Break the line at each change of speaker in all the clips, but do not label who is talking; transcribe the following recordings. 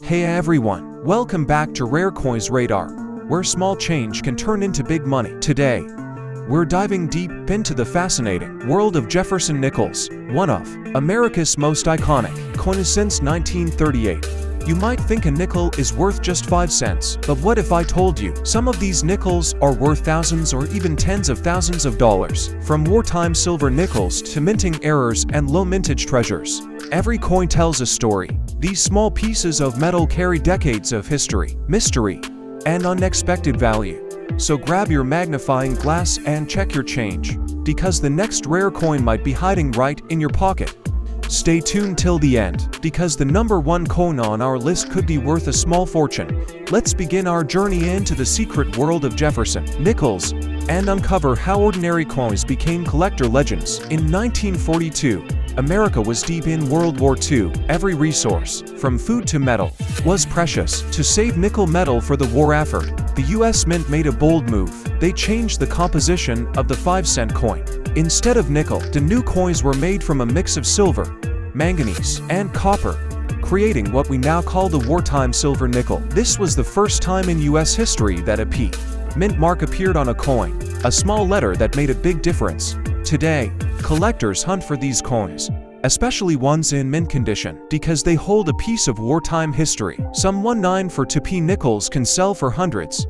Hey everyone, welcome back to Rare Coins Radar, where small change can turn into big money. Today, we're diving deep into the fascinating world of Jefferson Nickels, one of America's most iconic coins since 1938. You might think a nickel is worth just 5 cents, but what if I told you some of these nickels are worth thousands or even tens of thousands of dollars? From wartime silver nickels to minting errors and low mintage treasures, every coin tells a story. These small pieces of metal carry decades of history, mystery, and unexpected value. So grab your magnifying glass and check your change, because the next rare coin might be hiding right in your pocket. Stay tuned till the end, because the number one coin on our list could be worth a small fortune. Let's begin our journey into the secret world of Jefferson Nickels and uncover how ordinary coins became collector legends. In 1942, America was deep in World War II. Every resource, from food to metal, was precious. To save nickel metal for the war effort, the US Mint made a bold move. They changed the composition of the 5-cent coin. Instead of nickel, the new coins were made from a mix of silver, manganese, and copper, creating what we now call the wartime silver nickel. This was the first time in US history that a P mint mark appeared on a coin, a small letter that made a big difference. Today, collectors hunt for these coins, especially ones in mint condition, because they hold a piece of wartime history. Some 1.942p nickels can sell for hundreds,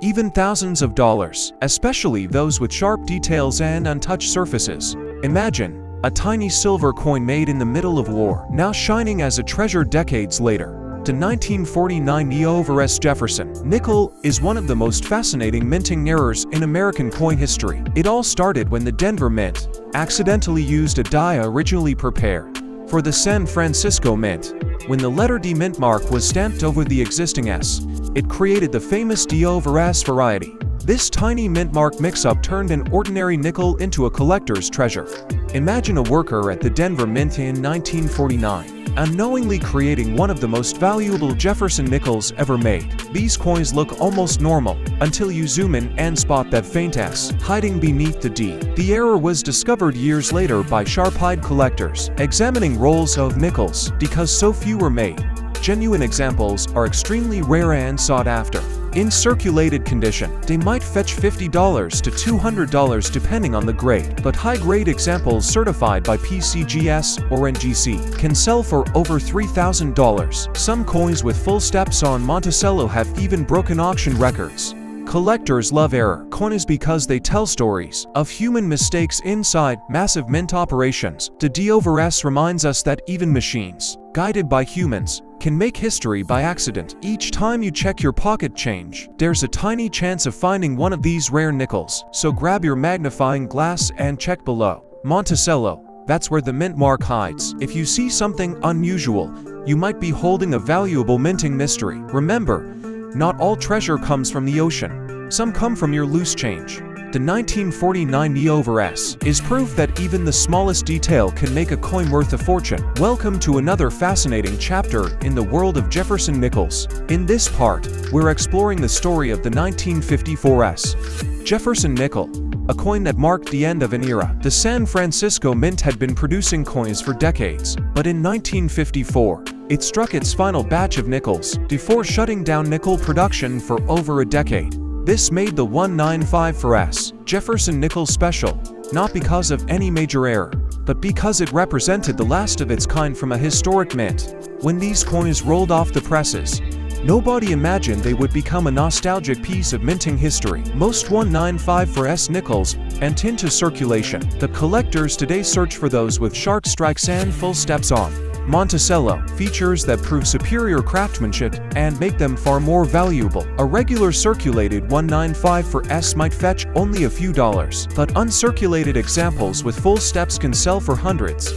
even thousands of dollars, especially those with sharp details and untouched surfaces. Imagine a tiny silver coin made in the middle of war, now shining as a treasure decades later. The 1949 Rarest Jefferson Nickel is one of the most fascinating minting errors in American coin history. It all started when the Denver Mint accidentally used a die originally prepared for the San Francisco Mint. When the letter D mint mark was stamped over the existing S, it created the famous D over S variety. This tiny mint mark mix-up turned an ordinary nickel into a collector's treasure. Imagine a worker at the Denver Mint in 1949, unknowingly creating one of the most valuable Jefferson nickels ever made. These coins look almost normal, until you zoom in and spot that faint S hiding beneath the D. The error was discovered years later by sharp-eyed collectors, examining rolls of nickels. Because so few were made, genuine examples are extremely rare and sought after. In circulated condition, they might fetch $50 to $200 depending on the grade, but high-grade examples certified by PCGS or NGC can sell for over $3,000. Some coins with full steps on Monticello have even broken auction records. Collectors love error coins because they tell stories of human mistakes inside massive mint operations. The D over S reminds us that even machines, guided by humans, can make history by accident. Each time you check your pocket change, there's a tiny chance of finding one of these rare nickels. So grab your magnifying glass and check below. Monticello, that's where the mint mark hides. If you see something unusual, you might be holding a valuable minting mystery. Remember, not all treasure comes from the ocean. Some come from your loose change. The 1949 E over S is proof that even the smallest detail can make a coin worth a fortune. Welcome to another fascinating chapter in the world of Jefferson Nickels. In this part, we're exploring the story of the 1954 S. Jefferson Nickel, a coin that marked the end of an era. The San Francisco Mint had been producing coins for decades, but in 1954, it struck its final batch of nickels before shutting down nickel production for over a decade. This made the 1.954S Jefferson Nickel special, not because of any major error, but because it represented the last of its kind from a historic mint. When these coins rolled off the presses, nobody imagined they would become a nostalgic piece of minting history. Most 1.954S nickels enter into circulation. The collectors today search for those with sharp strikes and full steps on Monticello, features that prove superior craftsmanship and make them far more valuable. A regular circulated 1.954S might fetch only a few dollars, but uncirculated examples with full steps can sell for hundreds,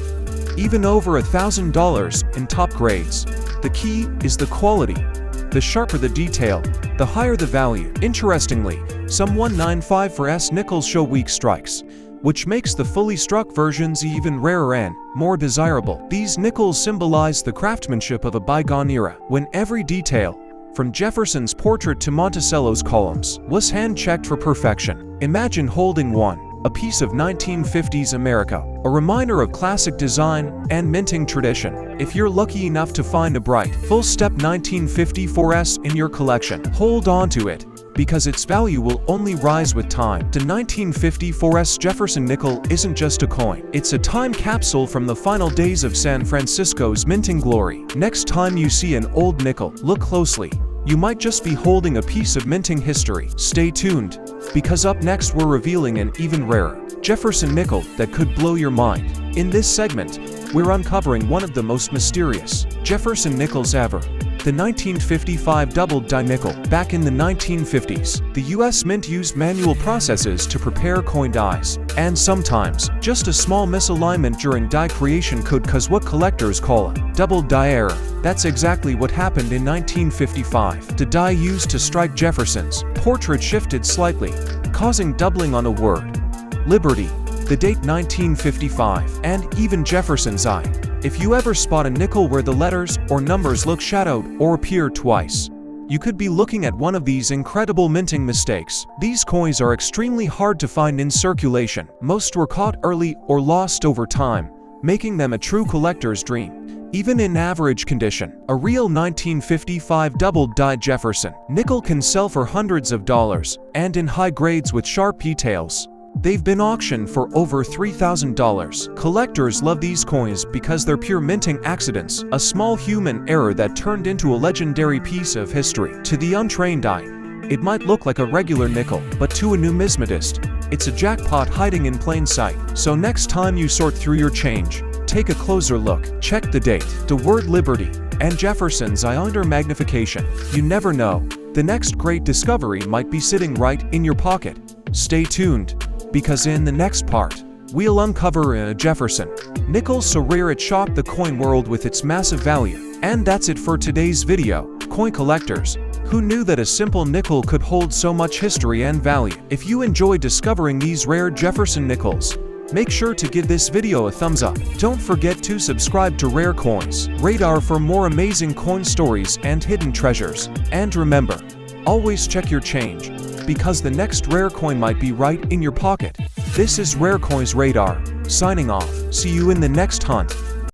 even over $1,000 in top grades. The key is the quality. The sharper the detail, the higher the value. Interestingly, some 1.954S nickels show weak strikes, which makes the fully struck versions even rarer and more desirable. These nickels symbolize the craftsmanship of a bygone era, when every detail, from Jefferson's portrait to Monticello's columns, was hand-checked for perfection. Imagine holding one a piece of 1950s America, a reminder of classic design and minting tradition. If you're lucky enough to find a bright, full-step 1954S in your collection, hold on to it, because its value will only rise with time. The 1954's Jefferson Nickel isn't just a coin. It's a time capsule from the final days of San Francisco's minting glory. Next time you see an old nickel, look closely. You might just be holding a piece of minting history. Stay tuned, because up next we're revealing an even rarer Jefferson nickel that could blow your mind. In this segment, we're uncovering one of the most mysterious Jefferson nickels ever. The 1955 double-die nickel. Back in the 1950s, the US Mint used manual processes to prepare coin dies, and sometimes, just a small misalignment during die creation could cause what collectors call a double-die error. That's exactly what happened in 1955. The die used to strike Jefferson's portrait shifted slightly, causing doubling on a word, Liberty, the date 1955, and even Jefferson's eye. If you ever spot a nickel where the letters or numbers look shadowed or appear twice, you could be looking at one of these incredible minting mistakes. These coins are extremely hard to find in circulation. Most were caught early or lost over time, making them a true collector's dream. Even in average condition, a real 1955 double-die Jefferson nickel can sell for hundreds of dollars, and in high grades with sharp details, they've been auctioned for over $3,000. Collectors love these coins because they're pure minting accidents, a small human error that turned into a legendary piece of history. To the untrained eye, it might look like a regular nickel, but to a numismatist, it's a jackpot hiding in plain sight. So next time you sort through your change, take a closer look. Check the date, the word Liberty, and Jefferson's eye under magnification. You never know, the next great discovery might be sitting right in your pocket. Stay tuned, because in the next part, we'll uncover a Jefferson nickel so rare it shocked the coin world with its massive value. And that's it for today's video, coin collectors. Who knew that a simple nickel could hold so much history and value? If you enjoyed discovering these rare Jefferson nickels, make sure to give this video a thumbs up. Don't forget to subscribe to Rare Coins Radar for more amazing coin stories and hidden treasures. And remember, always check your change, because the next rare coin might be right in your pocket. This is Rare Coins Radar, signing off. See you in the next hunt.